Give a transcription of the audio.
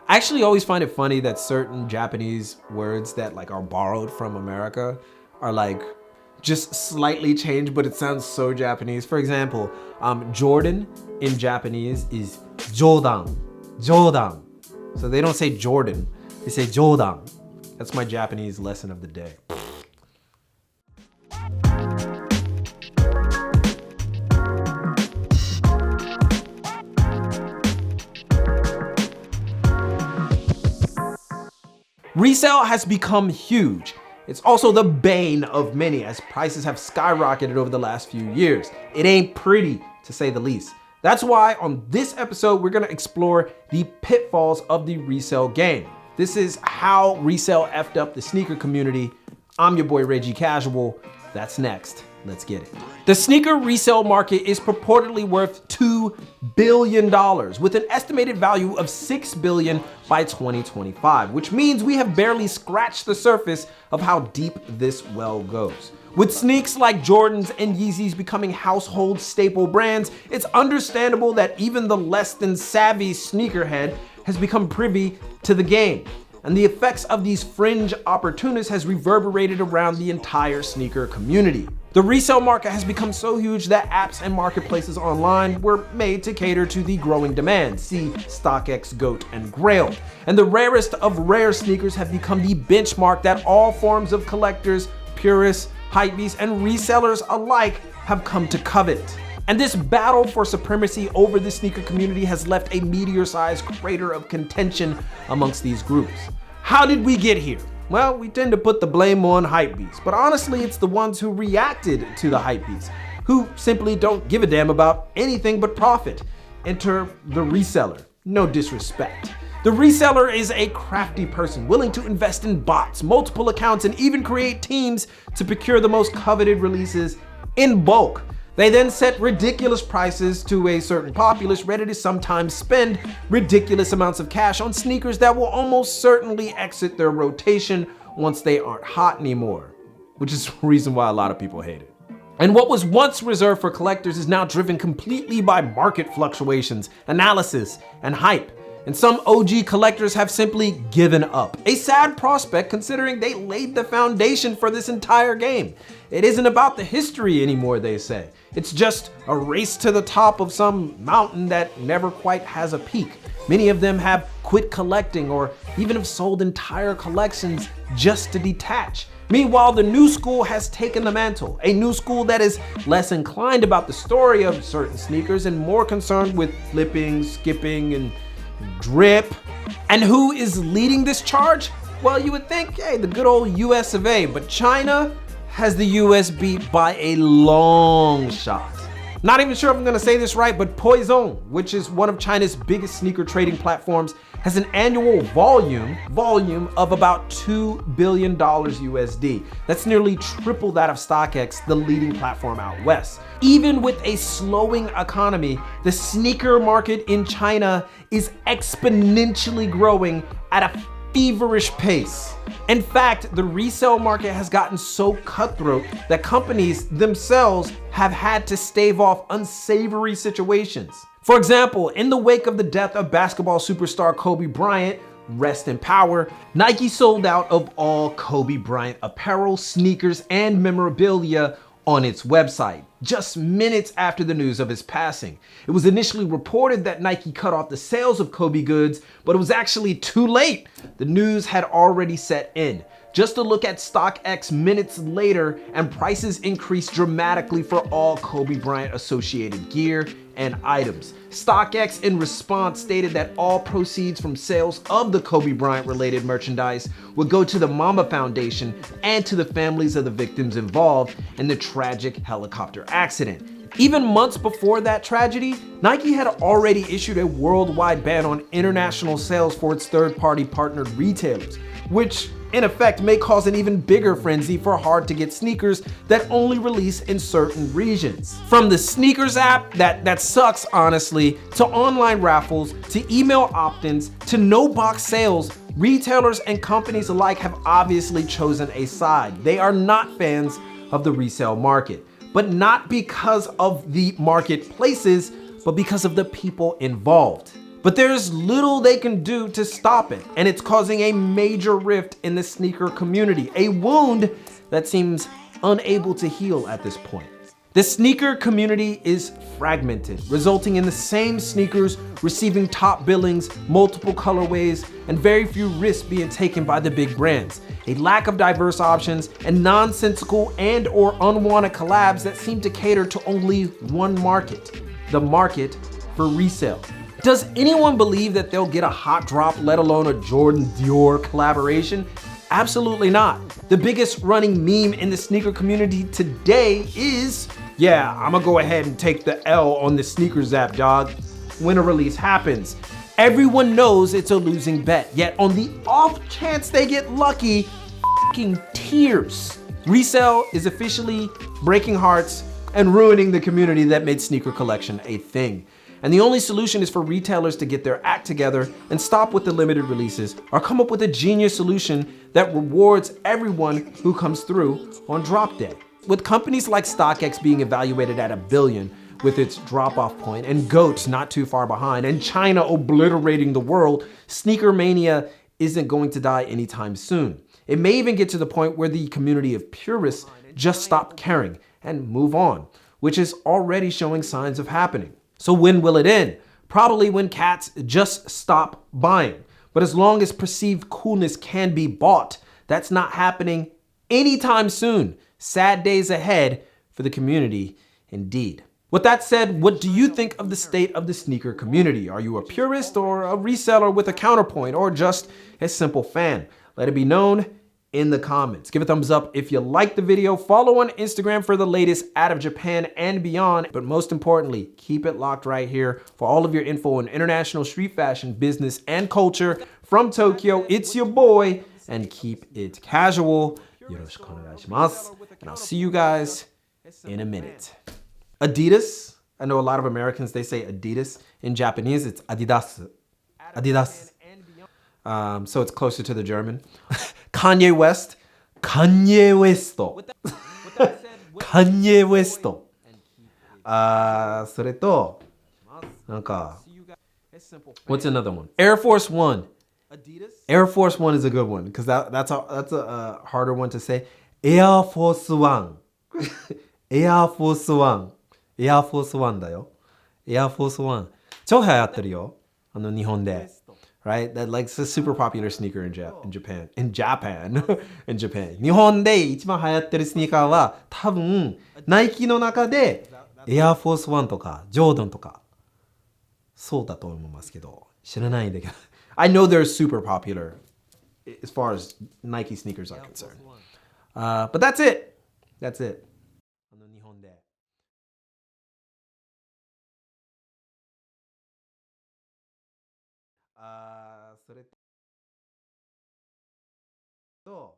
I actually always find it funny that certain Japanese words that like are borrowed from America are like just slightly changed, but it sounds so Japanese. For example, Jordan in Japanese is jodan, jodan. So they don't say Jordan, they say jodan. That's my Japanese lesson of the day. Resale has become huge. It's also the bane of many as prices have skyrocketed over the last few years. It ain't pretty, to say the least. That's why on this episode, we're gonna explore the pitfalls of the resale game. This is how resale effed up the sneaker community. I'm your boy Reggie Casual. That's next. Let's get it. The sneaker resale market is purportedly worth $2 billion with an estimated value of $6 billion by 2025, which means we have barely scratched the surface of how deep this well goes. With sneaks like Jordans and Yeezys becoming household staple brands, it's understandable that even the less than savvy sneakerhead has become privy to the game. And the effects of these fringe opportunists has reverberated around the entire sneaker community. The resale market has become so huge that apps and marketplaces online were made to cater to the growing demand. See StockX, GOAT, and Grail. And the rarest of rare sneakers have become the benchmark that all forms of collectors, purists, hypebeasts, and resellers alike have come to covet. And this battle for supremacy over the sneaker community has left a meteor-sized crater of contention amongst these groups. How did we get here? Well, we tend to put the blame on hypebeasts, but honestly, it's the ones who reacted to the hypebeasts, who simply don't give a damn about anything but profit. Enter the reseller. No disrespect. The reseller is a crafty person willing to invest in bots, multiple accounts, and even create teams to procure the most coveted releases in bulk. They then set ridiculous prices to a certain populace ready to sometimes spend ridiculous amounts of cash on sneakers that will almost certainly exit their rotation once they aren't hot anymore, which is the reason why a lot of people hate it. And what was once reserved for collectors is now driven completely by market fluctuations, analysis, and hype. And some OG collectors have simply given up. A sad prospect considering they laid the foundation for this entire game. It isn't about the history anymore, they say. It's just a race to the top of some mountain that never quite has a peak. Many of them have quit collecting or even have sold entire collections just to detach. Meanwhile, the new school has taken the mantle, a new school that is less inclined about the story of certain sneakers and more concerned with flipping, skipping, and drip. And who is leading this charge? Well, you would think, hey, the good old US of A, but China has the US beat by a long shot. Not even sure if I'm gonna say this right, but Poison, which is one of China's biggest sneaker trading platforms, has an annual volume of about $2 billion USD. That's nearly triple that of StockX, the leading platform out west. Even with a slowing economy, the sneaker market in China is exponentially growing at a feverish pace. In fact, the resale market has gotten so cutthroat that companies themselves have had to stave off unsavory situations. For example, in the wake of the death of basketball superstar Kobe Bryant, rest in power, Nike sold out of all Kobe Bryant apparel, sneakers, and memorabilia on its website, just minutes after the news of his passing. It was initially reported that Nike cut off the sales of Kobe goods, but it was actually too late. The news had already set in. Just to look at StockX minutes later, and prices increased dramatically for all Kobe Bryant associated gear and items. StockX in response stated that all proceeds from sales of the Kobe Bryant related merchandise would go to the Mamba Foundation and to the families of the victims involved in the tragic helicopter accident. Even months before that tragedy, Nike had already issued a worldwide ban on international sales for its third-party partnered retailers, which in effect may cause an even bigger frenzy for hard-to-get sneakers that only release in certain regions. From the sneakers app that sucks honestly, to online raffles, to email opt-ins, to no-box sales, retailers and companies alike have obviously chosen a side. They are not fans of the resale market, but not because of the marketplaces, but because of the people involved. But there's little they can do to stop it, and it's causing a major rift in the sneaker community, a wound that seems unable to heal at this point. The sneaker community is fragmented, resulting in the same sneakers receiving top billings, multiple colorways, and very few risks being taken by the big brands. A lack of diverse options and nonsensical and/or unwanted collabs that seem to cater to only one market, the market for resale. Does anyone believe that they'll get a hot drop, let alone a Jordan Dior collaboration? Absolutely not. The biggest running meme in the sneaker community today is, yeah, I'm gonna go ahead and take the L on the sneakers app, dog, when a release happens. Everyone knows it's a losing bet, yet on the off chance they get lucky, fucking tears. Resale is officially breaking hearts and ruining the community that made sneaker collection a thing. And the only solution is for retailers to get their act together and stop with the limited releases, or come up with a genius solution that rewards everyone who comes through on drop day. With companies like StockX being evaluated at $1 billion with its drop-off point, and GOAT not too far behind, and China obliterating the world, sneaker mania isn't going to die anytime soon. It may even get to the point where the community of purists just stop caring and move on, which is already showing signs of happening. So when will it end? Probably when cats just stop buying. But as long as perceived coolness can be bought, that's not happening anytime soon. Sad days ahead for the community, indeed. With that said, what do you think of the state of the sneaker community? Are you a purist or a reseller with a counterpoint, or just a simple fan? Let it be known in the comments. Give a thumbs up if you liked the video. Follow on Instagram for the latest out of Japan and beyond. But most importantly, keep it locked right here for all of your info on international street fashion, business, and culture from Tokyo. It's your boy, and keep it casual. Yoroshiku onegaishimasu. And I'll see you guys in a minute. Adidas. I know a lot of Americans, they say Adidas. In Japanese, it's Adidas. Adidas. So it's closer to the German. Kanye West. Kanye West. Kanye West. それと、なんか、what's another one? Air Force One. Air Force One is a good one because that's a harder one to say. Air Force One. Air Force One. Air Force One だよ。Air Force One. 超流行ってるよ。日本で。Right? That like it's a super popular sneaker in Japan. In Japan. In Japan. 日本で一番流行ってるスニーカーは多分ナイキの中で Air Force One とか Jordan とかそうだと思いますけど知らないんだけど I know they're super popular as far as Nike sneakers are concerned. But that's it. That's it. 日本でそれと